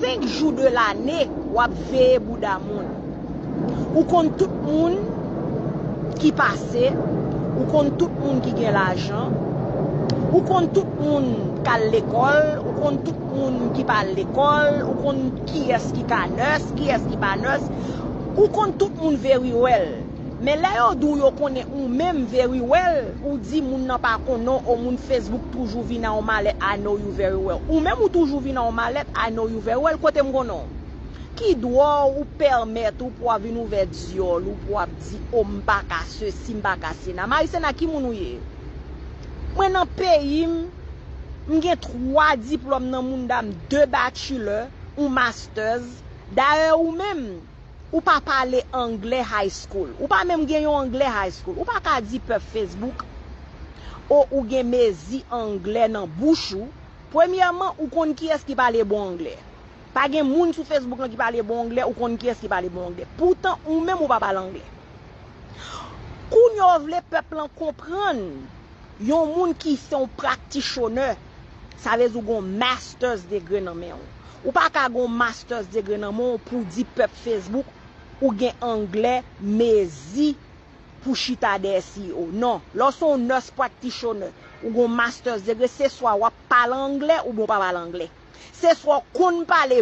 5 jours de l'année, ou veille Bouddha moun. Ou compte tout le monde qui passe, ou compte tout le monde qui gagne l'argent, ou compte tout le monde qui a l'école, ou compte tout le monde qui parle l'école, ou compte qui est-ce qui est qui est-ce qui pas ou compte tout le monde very well. Mais là, yo connaît ou même very well, ou dit moun nan pa konon, ou moun Facebook toujours vin en malette, I know you very well. Ou même ou toujours vin en malette, I know you very well, côté m'konon. Qui doit ou permettre ou pour venir ouvert diol ou pour dire oh m'baka ceci m'baka cela. Mais c'est na ki moun ouye. Moi dans pays m'gè 3 diplômes nan moun dam, 2 bachelor ou masters. D'ailleurs ou même ou pas parler anglais high school, ou pas même gagner anglais high school, ou pas ka di per Facebook ou gen mezi anglais nan bouche ou. Premièrement, ou kon qui est-ce qui parle bon anglais. Pas gen moun sur Facebook qui parle bon anglais, ou kon qui est-ce qui parle bon anglais. Pourtant, ou même ou pas parler anglais. Kou nyo vle peuple comprendre, yon moun qui sont practitioner, ça veut dire gon masters degree nan men ou pas ka gon masters degree nan men pour di peuple Facebook ou gen anglais mezi pour chita de SEO. Non, lorsqu'on nurse practitioner ou gon masters degree, c'est soit ou parle anglais ou bon pas parle anglais. C'est soit qu'on parle